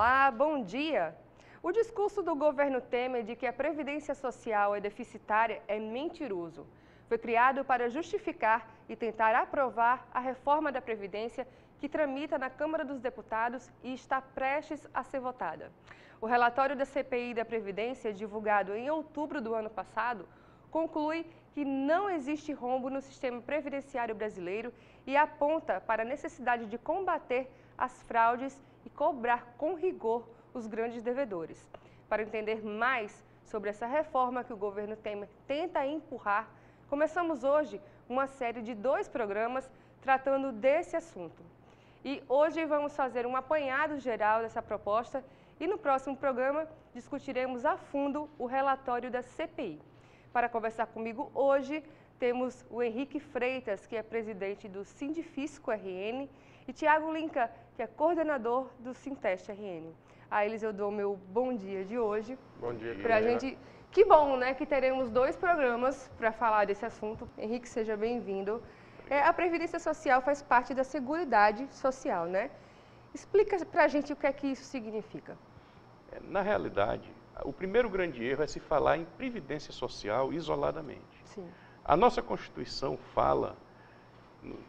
Olá, bom dia! O discurso do governo Temer de que a Previdência Social é deficitária é mentiroso. Foi criado para justificar e tentar aprovar a reforma da Previdência que tramita na Câmara dos Deputados e está prestes a ser votada. O relatório da CPI da Previdência, divulgado em outubro do ano passado, conclui que não existe rombo no sistema previdenciário brasileiro e aponta para a necessidade de combater as fraudes e cobrar com rigor os grandes devedores. Para entender mais sobre essa reforma que o governo Temer tenta empurrar, começamos hoje uma série de 2 programas tratando desse assunto. E hoje vamos fazer um apanhado geral dessa proposta e no próximo programa discutiremos a fundo o relatório da CPI. Para conversar comigo hoje, temos o Henrique Freitas, que é presidente do Sindifisco RN, e Tiago Linca, que é coordenador do Sinteste RN. A eles eu dou o meu bom dia de hoje. Bom dia. Pra gente, que bom, né, que teremos 2 programas para falar desse assunto. Henrique, seja bem-vindo. A Previdência Social faz parte da Seguridade Social, né? Explica pra gente o que é que isso significa. Na realidade, o primeiro grande erro é se falar em Previdência Social isoladamente. Sim. A nossa Constituição fala,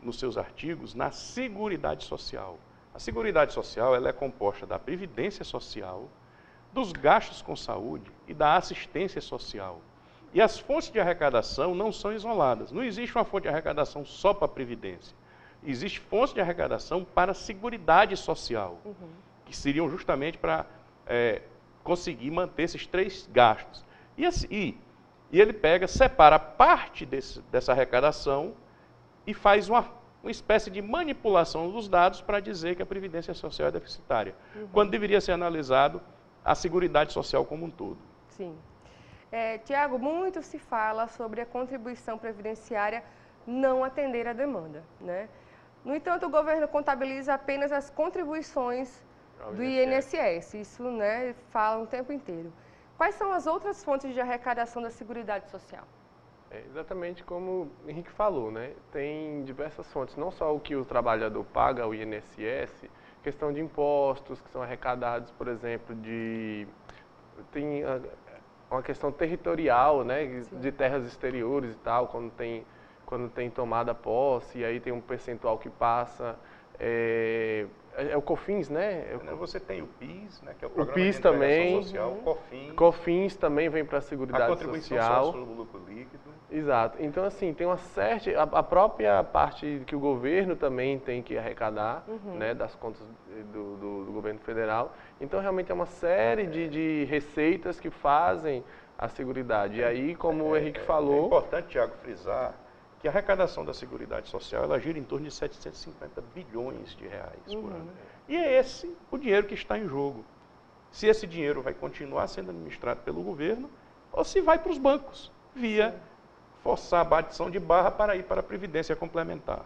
nos seus artigos, na Seguridade Social. A Seguridade Social ela é composta da Previdência Social, dos gastos com saúde e da assistência social. E as fontes de arrecadação não são isoladas. Não existe uma fonte de arrecadação só para a Previdência. Existe fontes de arrecadação para a Seguridade Social, que seriam justamente para conseguir manter esses 3 gastos. E ele separa parte dessa arrecadação e faz uma espécie de manipulação dos dados para dizer que a Previdência Social é deficitária, quando deveria ser analisado a Seguridade Social como um todo. Sim. Tiago, muito se fala sobre a contribuição previdenciária não atender à demanda, né? No entanto, o governo contabiliza apenas as contribuições do INSS, isso, né, fala o tempo inteiro. Quais são as outras fontes de arrecadação da Seguridade Social? Exatamente como o Henrique falou, né? Tem diversas fontes, não só o que o trabalhador paga ao INSS, questão de impostos que são arrecadados, por exemplo, tem uma questão territorial, né, de terras exteriores e tal, quando tem tomada posse, e aí tem um percentual que passa. É o COFINS, né? Você tem o PIS, né, que é o Programa o PIS de também, Social, COFINS também vem para a Seguridade Social. A contribuição sobre o lucro líquido. Exato. Então, assim, tem a própria parte que o governo também tem que arrecadar, né, das contas do governo federal. Então, realmente é uma série de receitas que fazem a Seguridade. E aí, como o Henrique falou... É importante, Tiago, frisar que a arrecadação da Seguridade Social ela gira em torno de 750 bilhões de reais por ano. E é esse o dinheiro que está em jogo. Se esse dinheiro vai continuar sendo administrado pelo governo ou se vai para os bancos, via forçar a batição de barra para ir para a Previdência Complementar.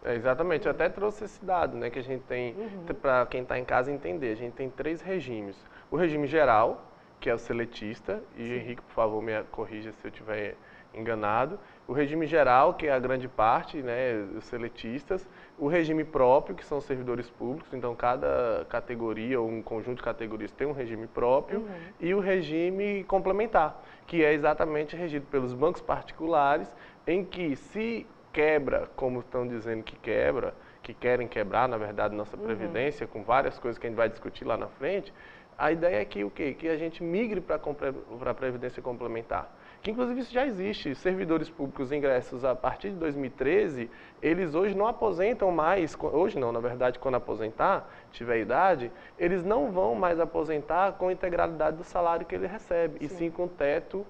Exatamente, eu até trouxe esse dado, né, que a gente tem, para quem está em casa entender, a gente tem 3 regimes. O regime geral, que é o seletista, e Henrique, por favor, me corrija se eu estiver enganado. O regime geral, que é a grande parte, né, os seletistas. O regime próprio, que são os servidores públicos, então cada categoria ou um conjunto de categorias tem um regime próprio. E o regime complementar, que é exatamente regido pelos bancos particulares, em que se quebra, como estão dizendo que quebra, que querem quebrar, na verdade, nossa Previdência, com várias coisas que a gente vai discutir lá na frente, a ideia é que o quê? Que a gente migre para a Previdência Complementar. Que inclusive isso já existe. Servidores públicos ingressos a partir de 2013, eles hoje não aposentam mais, hoje não, na verdade, quando aposentar, tiver idade, eles não vão mais aposentar com a integralidade do salário que ele recebe, e sim com o teto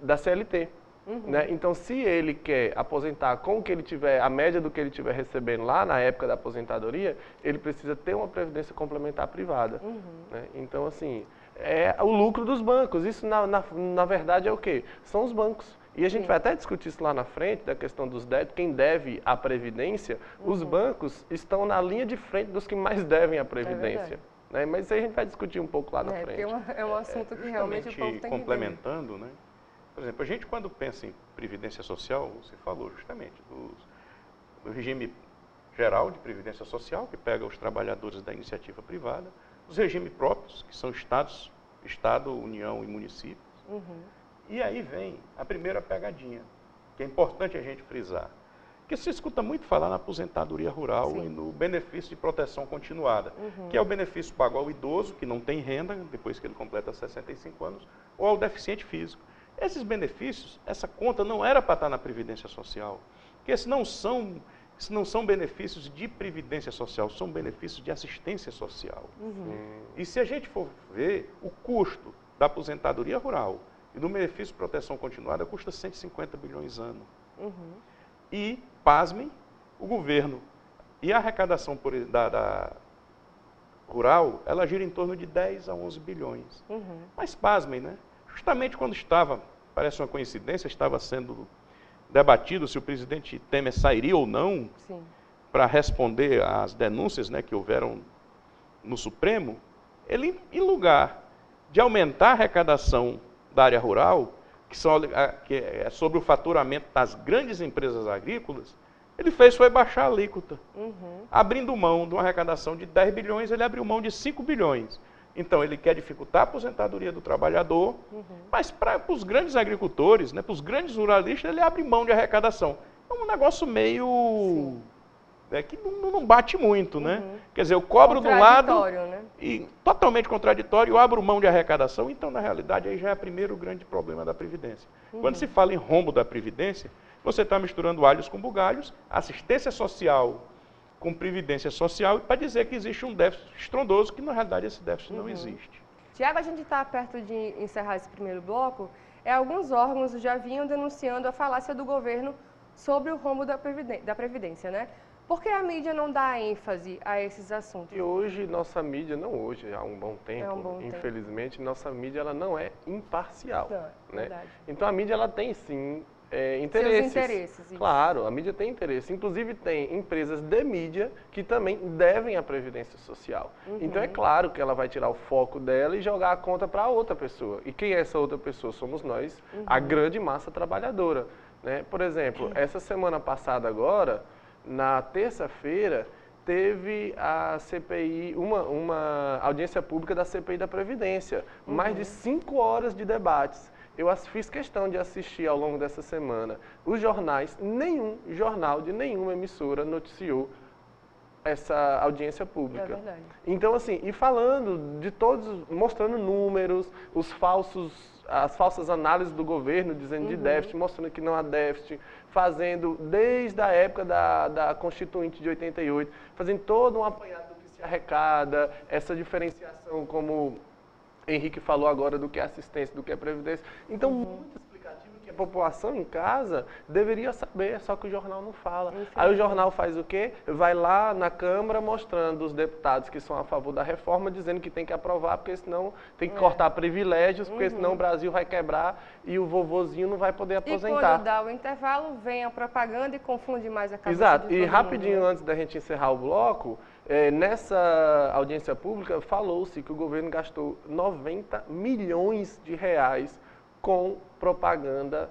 da CLT. Né? Então, se ele quer aposentar com o que ele tiver, a média do que ele tiver recebendo lá na época da aposentadoria, ele precisa ter uma previdência complementar privada. Né? Então, assim, é o lucro dos bancos. Isso, na verdade, é o quê? São os bancos. E a gente vai até discutir isso lá na frente, da questão dos débitos, quem deve a Previdência. Os bancos estão na linha de frente dos que mais devem a Previdência. Né? Mas isso aí a gente vai discutir um pouco lá na frente. É um assunto que realmente o povo tem que complementando, né? Por exemplo, a gente quando pensa em Previdência Social, você falou justamente do regime Geral de Previdência Social, que pega os trabalhadores da iniciativa privada, os regimes próprios, que são estados, Estado, União e municípios. E aí vem a primeira pegadinha, que é importante a gente frisar, que se escuta muito falar na aposentadoria rural e no benefício de proteção continuada, que é o benefício pago ao idoso, que não tem renda, depois que ele completa 65 anos, ou ao deficiente físico. Esses benefícios, essa conta não era para estar na Previdência Social, porque esses não são benefícios de Previdência Social, são benefícios de assistência social. E se a gente for ver, o custo da aposentadoria rural e do benefício de proteção continuada custa 150 bilhões ano. E, pasmem, o governo e a arrecadação da rural, ela gira em torno de 10 a 11 bilhões. Mas, pasmem, né? Justamente quando parece uma coincidência, estava sendo debatido se o presidente Temer sairia ou não para responder às denúncias, né, que houveram no Supremo, ele, em lugar de aumentar a arrecadação da área rural, que é sobre o faturamento das grandes empresas agrícolas, ele foi baixar a alíquota. Abrindo mão de uma arrecadação de 10 bilhões, ele abriu mão de 5 bilhões. Então, ele quer dificultar a aposentadoria do trabalhador, mas para os grandes agricultores, né, para os grandes ruralistas, ele abre mão de arrecadação. É um negócio meio... que não bate muito, né? Quer dizer, eu cobro do lado né? e totalmente contraditório, eu abro mão de arrecadação. Então, na realidade, aí já é o primeiro grande problema da Previdência. Quando se fala em rombo da Previdência, você está misturando alhos com bugalhos, assistência social com previdência social, para dizer que existe um déficit estrondoso, que na realidade esse déficit não existe. Tiago, a gente está perto de encerrar esse primeiro bloco. Alguns órgãos já vinham denunciando a falácia do governo sobre o rombo da Previdência, né? Por que a mídia não dá ênfase a esses assuntos? E hoje, nossa mídia, não hoje, há um bom tempo, infelizmente, nossa mídia ela não é imparcial. Não, né? Então a mídia ela tem sim interesses. Seus interesses. Isso. Claro, a mídia tem interesse. Inclusive tem empresas de mídia que também devem à Previdência Social. Então é claro que ela vai tirar o foco dela e jogar a conta para outra pessoa. E quem é essa outra pessoa? Somos nós, a grande massa trabalhadora. Né? Por exemplo, essa semana passada agora, na terça-feira, teve a CPI, uma audiência pública da CPI da Previdência. Mais de 5 horas de debates. Eu fiz questão de assistir ao longo dessa semana. Os jornais, nenhum jornal de nenhuma emissora noticiou essa audiência pública. É verdade. Então, assim, e falando de todos, mostrando números, as falsas análises do governo, dizendo de déficit, mostrando que não há déficit, fazendo, desde a época da Constituinte de 88, fazendo todo um apanhado do que se arrecada, essa diferenciação, como Henrique falou agora, do que é assistência, do que é previdência. Então, muito explicativo que a população em casa deveria saber, só que o jornal não fala. Aí o jornal faz o quê? Vai lá na Câmara mostrando os deputados que são a favor da reforma, dizendo que tem que aprovar, porque senão tem que cortar privilégios, porque senão o Brasil vai quebrar e o vovozinho não vai poder aposentar. E quando dá o intervalo, vem a propaganda e confunde mais a cabeça. Exato. De E todo rapidinho, mundo, né? antes da gente encerrar o bloco, nessa audiência pública falou-se que o governo gastou 90 milhões de reais com propaganda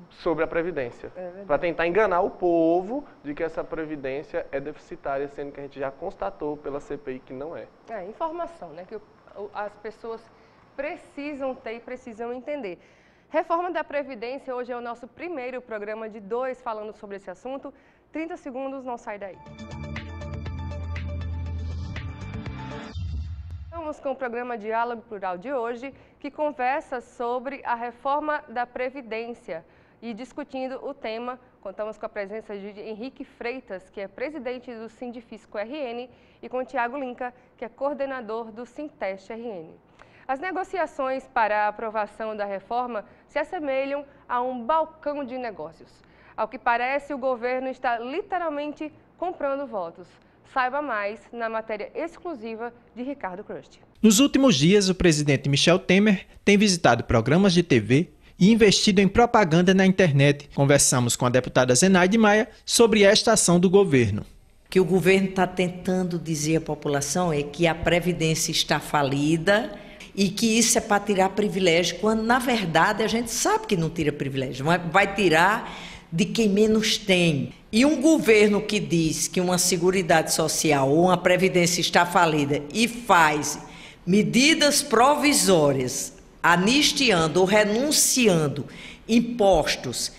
sobre a Previdência. Para tentar enganar o povo de que essa Previdência é deficitária, sendo que a gente já constatou pela CPI que não é. É informação, né? Que as pessoas precisam ter e precisam entender. Reforma da Previdência, hoje é o nosso primeiro programa de 2 falando sobre esse assunto. 30 segundos, não sai daí. Vamos com o programa Diálogo Plural de hoje, que conversa sobre a reforma da Previdência. E discutindo o tema, contamos com a presença de Henrique Freitas, que é presidente do Sindifisco RN, e com Tiago Linca, que é coordenador do Sinteste RN. As negociações para a aprovação da reforma se assemelham a um balcão de negócios. Ao que parece, o governo está literalmente comprando votos. Saiba mais na matéria exclusiva de Ricardo Crust. Nos últimos dias, o presidente Michel Temer tem visitado programas de TV e investido em propaganda na internet. Conversamos com a deputada Zenaide Maia sobre esta ação do governo. O que o governo está tentando dizer à população é que a Previdência está falida e que isso é para tirar privilégio, quando, na verdade, a gente sabe que não tira privilégio. Vai tirar de quem menos tem. E um governo que diz que uma Seguridade Social ou uma Previdência está falida e faz medidas provisórias, anistiando ou renunciando impostos.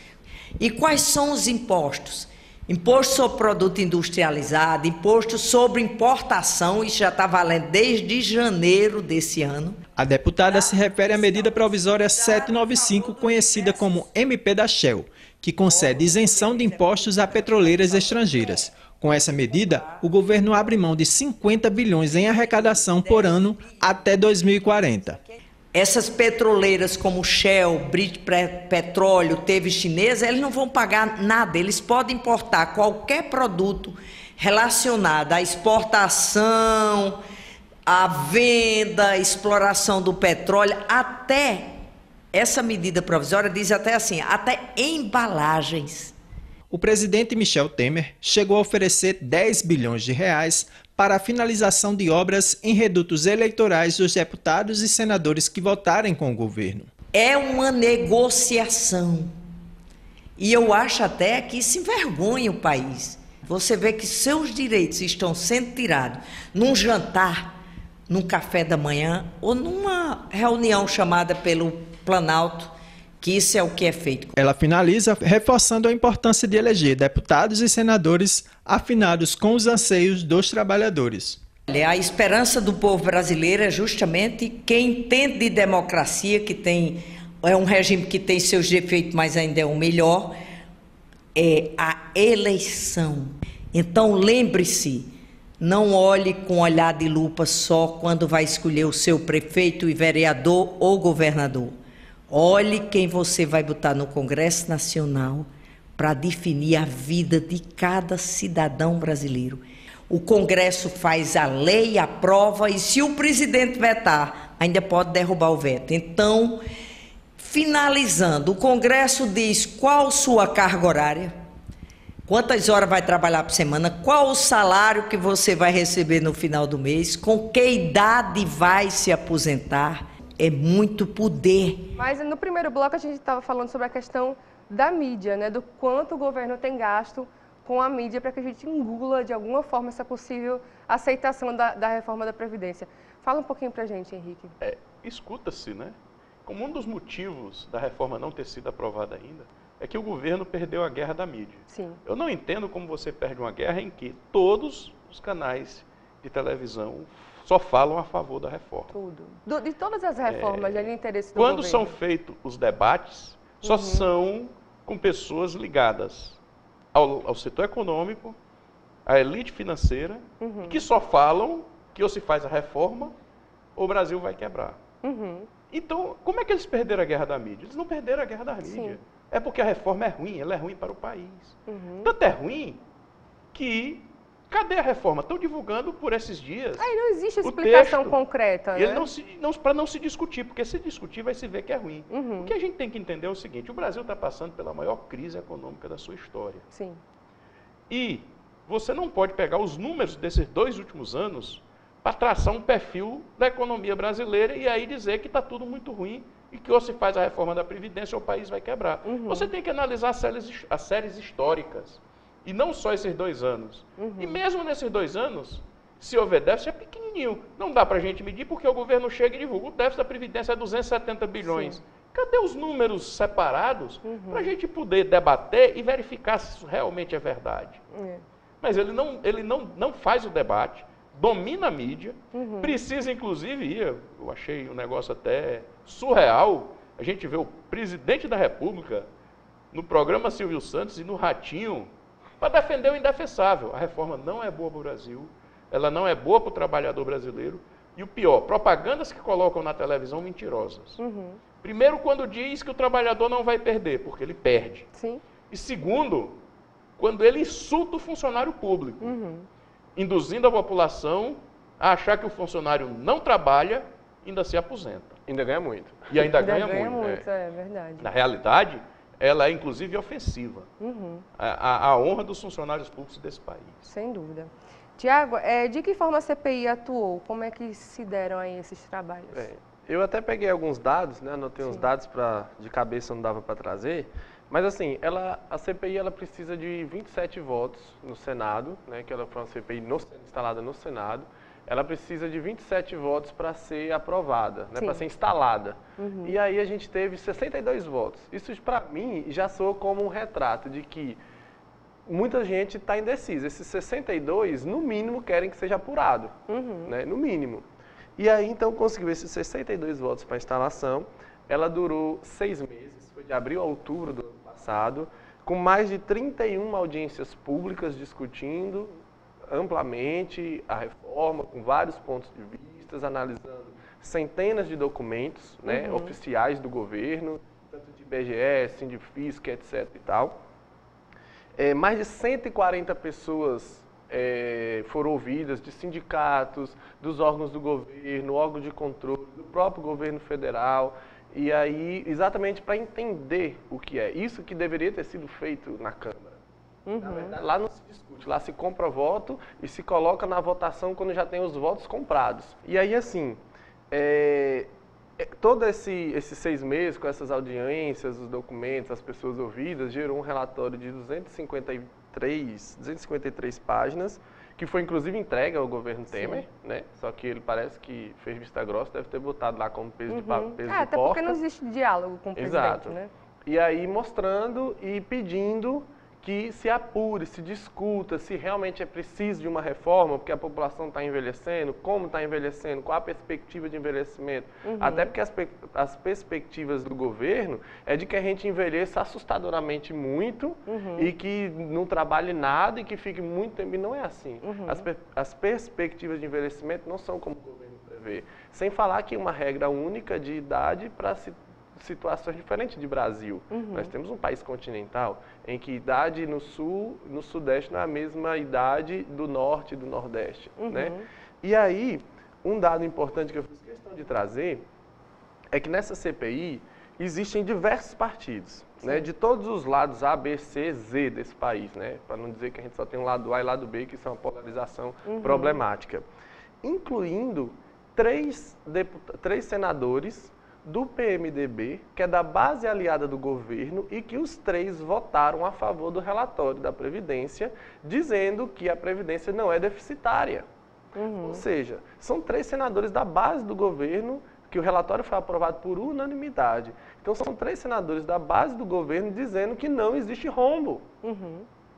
E quais são os impostos? Imposto sobre produto industrializado, imposto sobre importação, isso já está valendo desde janeiro desse ano. A deputada se refere à medida provisória 795, conhecida como MP da Shell, que concede isenção de impostos a petroleiras estrangeiras. Com essa medida, o governo abre mão de 50 bilhões em arrecadação por ano até 2040. Essas petroleiras como Shell, British Petróleo, teve chinesa, eles não vão pagar nada. Eles podem importar qualquer produto relacionado à exportação, à venda, à exploração do petróleo, até, essa medida provisória diz até assim, até embalagens. O presidente Michel Temer chegou a oferecer 10 bilhões de reais para a finalização de obras em redutos eleitorais dos deputados e senadores que votarem com o governo. É uma negociação. E eu acho até que isso envergonha o país. Você vê que seus direitos estão sendo tirados num jantar, num café da manhã ou numa reunião chamada pelo Planalto, que isso é o que é feito. Ela finaliza reforçando a importância de eleger deputados e senadores afinados com os anseios dos trabalhadores. A esperança do povo brasileiro é justamente quem entende de democracia, que é um regime que tem seus defeitos, mas ainda é o melhor, é a eleição. Então lembre-se, não olhe com olhar de lupa só quando vai escolher o seu prefeito e vereador ou governador. Olhe quem você vai botar no Congresso Nacional para definir a vida de cada cidadão brasileiro. O Congresso faz a lei, aprova, e se o presidente vetar, ainda pode derrubar o veto. Então, finalizando, o Congresso diz qual sua carga horária, quantas horas vai trabalhar por semana, qual o salário que você vai receber no final do mês, com que idade vai se aposentar. É muito poder. Mas no primeiro bloco a gente estava falando sobre a questão da mídia, né? Do quanto o governo tem gasto com a mídia para que a gente engula de alguma forma essa possível aceitação da reforma da Previdência. Fala um pouquinho para a gente, Henrique. Escuta-se, né? Como um dos motivos da reforma não ter sido aprovada ainda, é que o governo perdeu a guerra da mídia. Sim. Eu não entendo como você perde uma guerra em que todos os canais de televisão só falam a favor da reforma. Tudo. De todas as reformas, é de interesse do governo. Quando são feitos os debates, só são com pessoas ligadas ao setor econômico, à elite financeira, que só falam que ou se faz a reforma ou o Brasil vai quebrar. Então, como é que eles perderam a guerra da mídia? Eles não perderam a guerra da mídia. Sim. É porque a reforma é ruim, ela é ruim para o país. Tanto é ruim que... Cadê a reforma? Estão divulgando por esses dias. Aí não existe explicação texto, concreta, né? Para não se discutir, porque se discutir vai se ver que é ruim. O que a gente tem que entender é o seguinte, o Brasil está passando pela maior crise econômica da sua história. Sim. E você não pode pegar os números desses 2 últimos anos para traçar um perfil da economia brasileira e aí dizer que está tudo muito ruim e que ou se faz a reforma da Previdência ou o país vai quebrar. Você tem que analisar as séries históricas. E não só esses 2 anos. E mesmo nesses 2 anos, se houver déficit, é pequenininho. Não dá para a gente medir porque o governo chega e divulga. O déficit da Previdência é 270 bilhões. Sim. Cadê os números separados para a gente poder debater e verificar se isso realmente é verdade? Mas ele não faz o debate, domina a mídia, precisa inclusive, eu achei um negócio até surreal, a gente vê o presidente da República no programa Silvio Santos e no Ratinho, para defender o indefensável. A reforma não é boa para o Brasil, ela não é boa para o trabalhador brasileiro, e o pior, propagandas que colocam na televisão mentirosas. Primeiro, quando diz que o trabalhador não vai perder, porque ele perde. Sim. E segundo, quando ele insulta o funcionário público, induzindo a população a achar que o funcionário não trabalha, ainda se aposenta. Ainda ganha muito. E ainda ganha muito. É verdade. Na realidade, ela é inclusive ofensiva à honra dos funcionários públicos desse país. Sem dúvida. Tiago, de que forma a CPI atuou? Como é que se deram aí esses trabalhos? Eu até peguei alguns dados, né? Anotei uns dados de cabeça, não dava para trazer, Mas assim, a CPI ela precisa de 27 votos no Senado, né, que ela foi uma CPI instalada no Senado. Ela precisa de 27 votos para ser aprovada, né, para ser instalada. E aí a gente teve 62 votos. Isso, para mim, já soa como um retrato de que muita gente está indecisa. Esses 62, no mínimo, querem que seja apurado, né, no mínimo. E aí, então, conseguiu esses 62 votos para a instalação. Ela durou 6 meses, foi de abril a outubro do ano passado, com mais de 31 audiências públicas discutindo amplamente a reforma, com vários pontos de vista, analisando centenas de documentos, né, oficiais do governo, tanto de IBGE, Sindifisc, etc. e tal. Mais de 140 pessoas foram ouvidas, de sindicatos, dos órgãos do governo, órgãos de controle, do próprio governo federal. E aí, exatamente para entender o que é. Isso que deveria ter sido feito na Câmara. Na verdade, lá não se discute, lá se compra voto e se coloca na votação quando já tem os votos comprados. E aí, assim, todo esses 6 meses, com essas audiências, os documentos, as pessoas ouvidas, gerou um relatório de 253 páginas, que foi inclusive entregue ao governo Temer, né? Só que ele parece que fez vista grossa, deve ter botado lá como peso de peso de até porque não existe diálogo com o presidente, né? E aí mostrando e pedindo que se apure, se discuta, se realmente é preciso de uma reforma, porque a população está envelhecendo, como está envelhecendo, qual a perspectiva de envelhecimento. Até porque as perspectivas do governo é de que a gente envelheça assustadoramente muito e que não trabalhe nada e que fique muito tempo. E não é assim. As perspectivas de envelhecimento não são como o governo prevê. Sem falar que uma regra única de idade para situações diferentes de Brasil. Nós temos um país continental em que idade no sul, no sudeste não é a mesma idade do norte e do nordeste, né? E aí, um dado importante que eu fiz questão de trazer é que nessa CPI existem diversos partidos, né, de todos os lados A, B, C, Z desse país, né? Para não dizer que a gente só tem um lado A e lado B, que isso é uma polarização problemática. Incluindo 3 senadores do PMDB, que é da base aliada do governo, e que os 3 votaram a favor do relatório da Previdência, dizendo que a Previdência não é deficitária. Ou seja, são 3 senadores da base do governo, que o relatório foi aprovado por unanimidade. Então, são 3 senadores da base do governo dizendo que não existe rombo.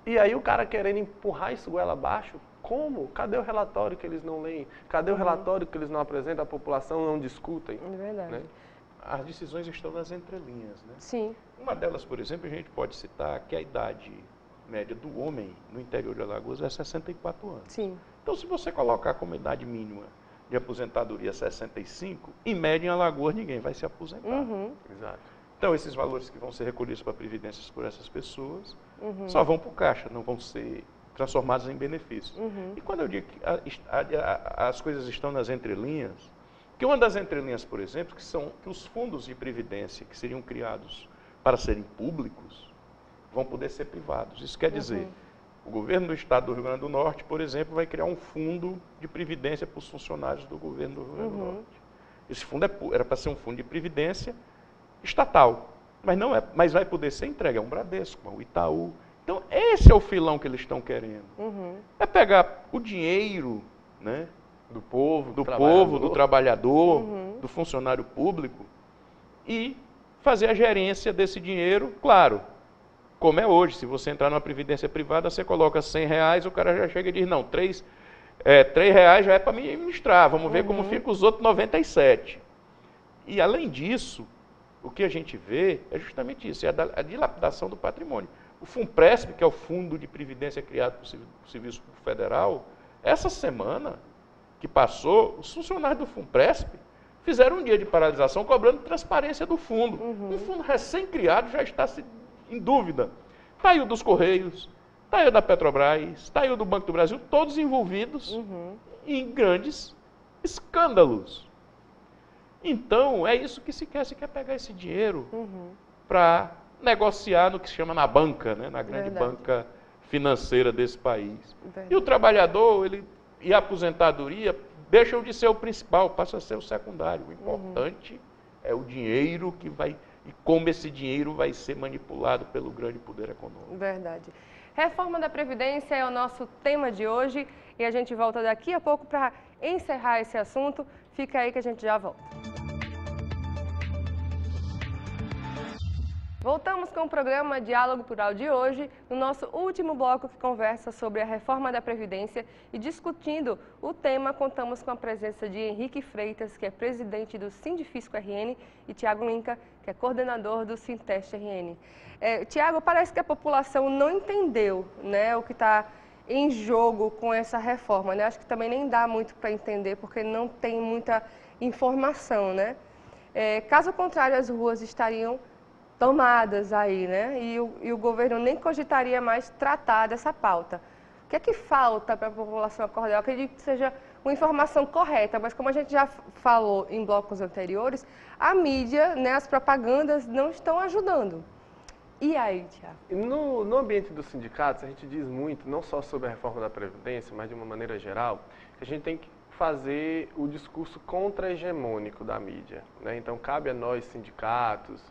E aí o cara querendo empurrar isso goela abaixo, como? Cadê o relatório que eles não leem? Cadê o relatório que eles não apresentam, a população não discutem? É verdade. Né? As decisões estão nas entrelinhas, né? Sim. Uma delas, por exemplo, a gente pode citar que a idade média do homem no interior de Alagoas é 64 anos. Sim. Então, se você colocar como idade mínima de aposentadoria 65, em média em Alagoas ninguém vai se aposentar. Exato. Então, esses valores que vão ser recolhidos para previdências por essas pessoas só vão para o caixa, não vão ser transformados em benefícios. E quando eu digo que as coisas estão nas entrelinhas, que uma das entrelinhas, por exemplo, que os fundos de previdência que seriam criados para serem públicos vão poder ser privados. Isso quer dizer, o governo do estado do Rio Grande do Norte, por exemplo, vai criar um fundo de previdência para os funcionários do governo do Rio Grande do Norte. Esse fundo era para ser um fundo de previdência estatal, mas vai poder ser entregue a um Bradesco, ao Itaú. Então, esse é o filão que eles estão querendo. É pegar o dinheiro, né, do povo, do trabalhador, do funcionário público e fazer a gerência desse dinheiro, claro, como é hoje. Se você entrar numa previdência privada, você coloca R$100, o cara já chega e diz, não, R$3 já é para me administrar, vamos ver como fica os outros 97. E além disso, o que a gente vê é justamente isso, é a dilapidação do patrimônio. O FUNPRESP, que é o Fundo de Previdência criado pelo Serviço Público Federal, essa semana que passou, os funcionários do FUNPRESP fizeram um dia de paralisação cobrando transparência do fundo. Um fundo recém-criado já está em dúvida. Está aí o dos Correios, está aí o da Petrobras, está aí o do Banco do Brasil, todos envolvidos em grandes escândalos. Então, é isso que se quer pegar esse dinheiro para negociar no que se chama na banca, né, na grande banca financeira desse país. E o trabalhador, e a aposentadoria deixam de ser o principal, passa a ser o secundário. O importante é o dinheiro e como esse dinheiro vai ser manipulado pelo grande poder econômico. Verdade. Reforma da Previdência é o nosso tema de hoje e a gente volta daqui a pouco para encerrar esse assunto. Fica aí que a gente já volta. Voltamos com o programa Diálogo Plural de hoje, no nosso último bloco que conversa sobre a reforma da Previdência e discutindo o tema, contamos com a presença de Henrique Freitas, que é presidente do Sindifisco RN, e Tiago Linca, que é coordenador do Sinteste RN. Tiago, parece que a população não entendeu, né, o que está em jogo com essa reforma, né? Acho que também nem dá muito para entender, porque não tem muita informação, né? Caso contrário, as ruas estariam tomadas aí, né? E o governo nem cogitaria mais tratar dessa pauta. O que é que falta para a população acordar? Eu acredito que seja uma informação correta, mas como a gente já falou em blocos anteriores, a mídia, né, as propagandas não estão ajudando. E aí, Tiago? No ambiente dos sindicatos, a gente diz muito, não só sobre a reforma da Previdência, mas de uma maneira geral, que a gente tem que fazer o discurso contra-hegemônico da mídia, né? Então, cabe a nós, sindicatos,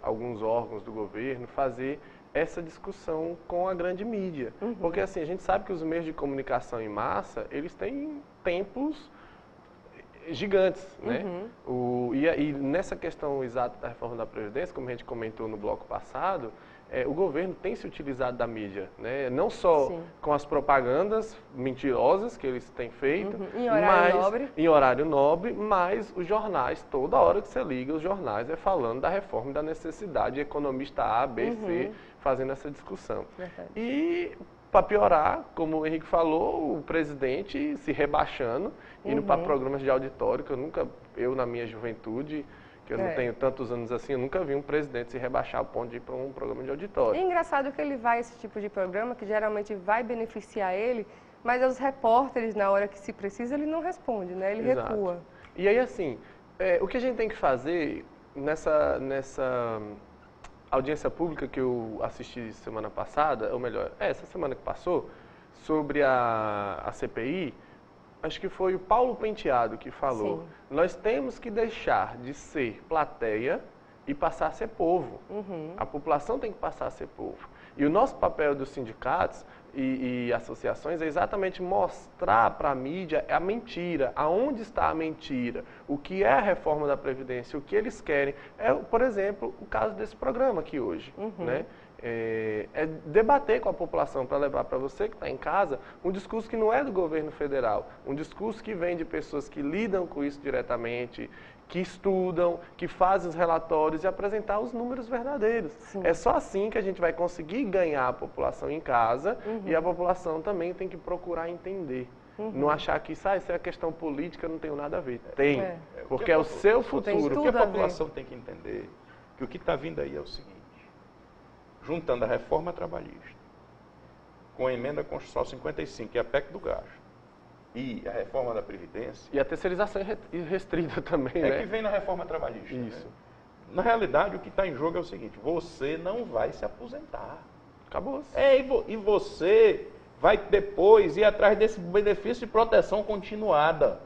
alguns órgãos do governo, fazer essa discussão com a grande mídia. Porque assim, a gente sabe que os meios de comunicação em massa, eles têm tempos gigantes, né? E nessa questão exata da reforma da Previdência, como a gente comentou no bloco passado, o governo tem se utilizado da mídia, né? Não só com as propagandas mentirosas que eles têm feito, em horário nobre, mas os jornais, toda hora que você liga, os jornais falando da reforma e da necessidade de economista A, B, C, fazendo essa discussão. E, para piorar, como o Henrique falou, o presidente se rebaixando, indo para programas de auditório, que eu na minha juventude, que eu não tenho tantos anos assim, eu nunca vi um presidente se rebaixar ao ponto de ir para um programa de auditório. É engraçado que ele vai a esse tipo de programa, que geralmente vai beneficiar ele, mas os repórteres, na hora que se precisa, ele não responde, né? Ele recua. E aí, assim, o que a gente tem que fazer nessa audiência pública que eu assisti semana passada, ou melhor, essa semana que passou, sobre a CPI, acho que foi o Paulo Penteado que falou, nós temos que deixar de ser plateia e passar a ser povo. A população tem que passar a ser povo. E o nosso papel dos sindicatos e associações é exatamente mostrar para a mídia a mentira, aonde está a mentira, o que é a reforma da Previdência, o que eles querem. Por exemplo, o caso desse programa aqui hoje, né? Debater com a população para levar para você que está em casa um discurso que não é do governo federal, um discurso que vem de pessoas que lidam com isso diretamente, que estudam, que fazem os relatórios e apresentar os números verdadeiros. É só assim que a gente vai conseguir ganhar a população em casa e a população também tem que procurar entender. Não achar que isso é questão política, não tem nada a ver. Tem, porque é o seu futuro. O que a população tem que entender, que o que está vindo aí é o seguinte, juntando a reforma trabalhista com a emenda constitucional 55, que é a PEC do gasto, e a reforma da Previdência... E a terceirização restrita também, né? que vem na reforma trabalhista. Isso. Né? Na realidade, o que está em jogo é o seguinte, você não vai se aposentar. Acabou-se. E você vai depois ir atrás desse benefício de proteção continuada.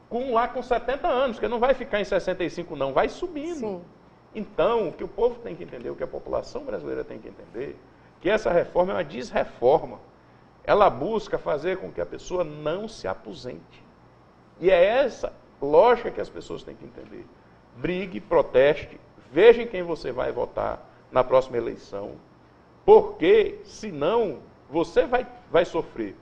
Com 70 anos, porque não vai ficar em 65 não, vai subindo. Então, o que o povo tem que entender, o que a população brasileira tem que entender, que essa reforma é uma desreforma. Ela busca fazer com que a pessoa não se aposente. E é essa lógica que as pessoas têm que entender. Brigue, proteste, veja em quem você vai votar na próxima eleição, porque, senão, você vai sofrer.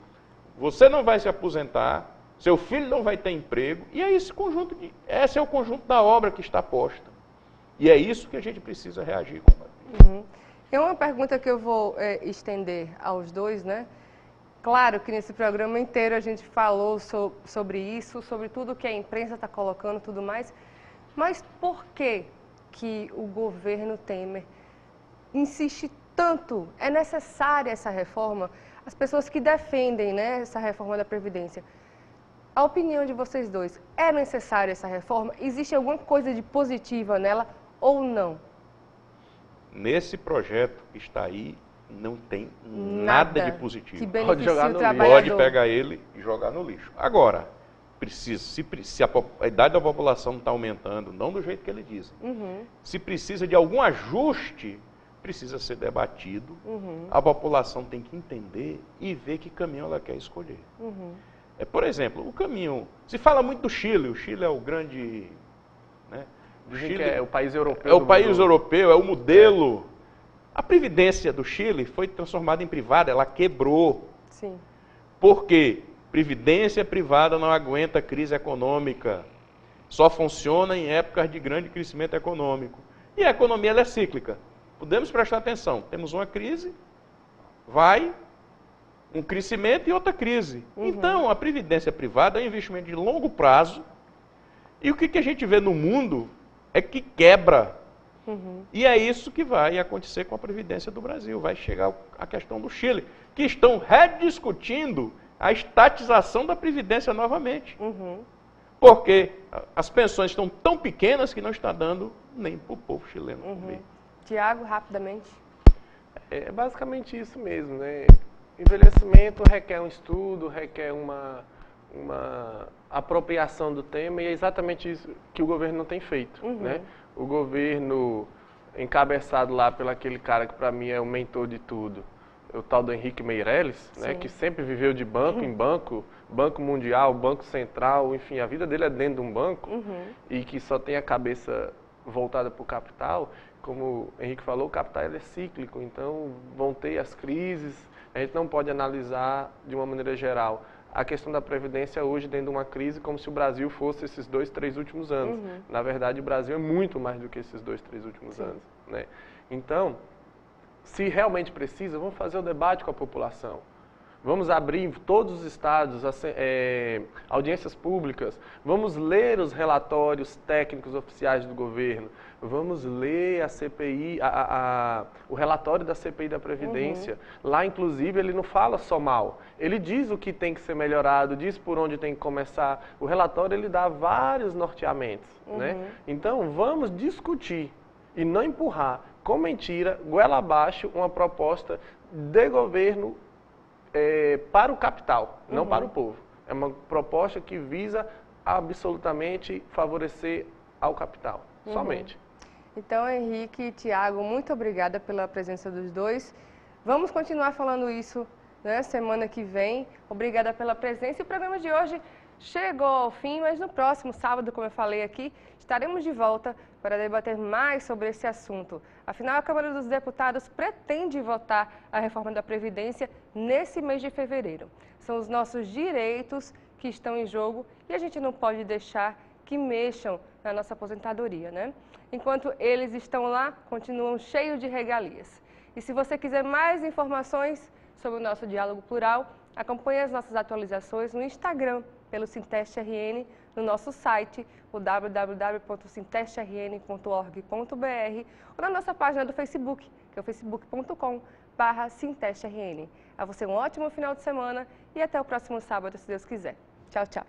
Você não vai se aposentar, seu filho não vai ter emprego, e é esse é o conjunto da obra que está posta. E é isso que a gente precisa reagir com. É uma pergunta que eu vou estender aos dois, né? Claro que nesse programa inteiro a gente falou sobre isso, sobre tudo que a imprensa está colocando, tudo mais, mas por que o governo Temer insiste tanto? É necessária essa reforma? As pessoas que defendem, né, essa reforma da Previdência, a opinião de vocês dois, é necessária essa reforma? Existe alguma coisa de positiva nela ou não? Nesse projeto que está aí, não tem nada de positivo. Que beneficie o trabalhador. Pode pegar ele e jogar no lixo. Agora, se a idade da população não está aumentando, não do jeito que ele diz, se precisa de algum ajuste, precisa ser debatido, a população tem que entender e ver que caminho ela quer escolher. Por exemplo, o caminho, se fala muito do Chile, o Chile é o grande... Né, o Chile é o país europeu. É o país europeu, é o modelo. A Previdência do Chile foi transformada em privada, ela quebrou. Sim. Por quê? Previdência privada não aguenta crise econômica. Só funciona em épocas de grande crescimento econômico. E a economia ela é cíclica. Podemos prestar atenção. Temos uma crise, vai, um crescimento e outra crise. Então, a previdência privada é um investimento de longo prazo. E o que a gente vê no mundo é que quebra. E é isso que vai acontecer com a Previdência do Brasil. Vai chegar a questão do Chile, que estão rediscutindo a estatização da Previdência novamente. Porque as pensões estão tão pequenas que não está dando nem para o povo chileno comer. Tiago, rapidamente. É basicamente isso mesmo, né? Envelhecimento requer um estudo, requer uma apropriação do tema, e é exatamente isso que o governo não tem feito, né? O governo, encabeçado lá pelo aquele cara que para mim é o mentor de tudo, o tal do Henrique Meirelles, né, que sempre viveu de banco em banco, Banco Mundial, Banco Central, enfim, a vida dele é dentro de um banco, e que só tem a cabeça voltada para o capital. Como o Henrique falou, o capital é cíclico, então vão ter as crises, a gente não pode analisar de uma maneira geral a questão da Previdência hoje dentro de uma crise como se o Brasil fosse esses 2, 3 últimos anos. Na verdade, o Brasil é muito mais do que esses 2, 3 últimos anos, né? Então, se realmente precisa, vamos fazer o debate com a população. Vamos abrir em todos os estados audiências públicas, vamos ler os relatórios técnicos oficiais do governo, vamos ler a CPI, o relatório da CPI da Previdência. Lá, inclusive, ele não fala só mal, ele diz o que tem que ser melhorado, diz por onde tem que começar. O relatório ele dá vários norteamentos, né? Então, vamos discutir e não empurrar com mentira, goela abaixo, uma proposta de governo para o capital, não para o povo. É uma proposta que visa absolutamente favorecer ao capital, somente. Então, Henrique e Tiago, muito obrigada pela presença dos dois. Vamos continuar falando isso, né, semana que vem. Obrigada pela presença. E o programa de hoje chegou ao fim, mas no próximo sábado, como eu falei aqui, estaremos de volta para debater mais sobre esse assunto. Afinal, a Câmara dos Deputados pretende votar a reforma da Previdência nesse mês de fevereiro. São os nossos direitos que estão em jogo e a gente não pode deixar que mexam na nossa aposentadoria, né? Enquanto eles estão lá, continuam cheios de regalias. E se você quiser mais informações sobre o nosso Diálogo Plural, acompanhe as nossas atualizações no Instagram, pelo Sinteste RN, no nosso site, o www.sintestrn.org.br, ou na nossa página do Facebook, que é o facebook.com/SintesteRN. A você um ótimo final de semana e até o próximo sábado, se Deus quiser. Tchau, tchau.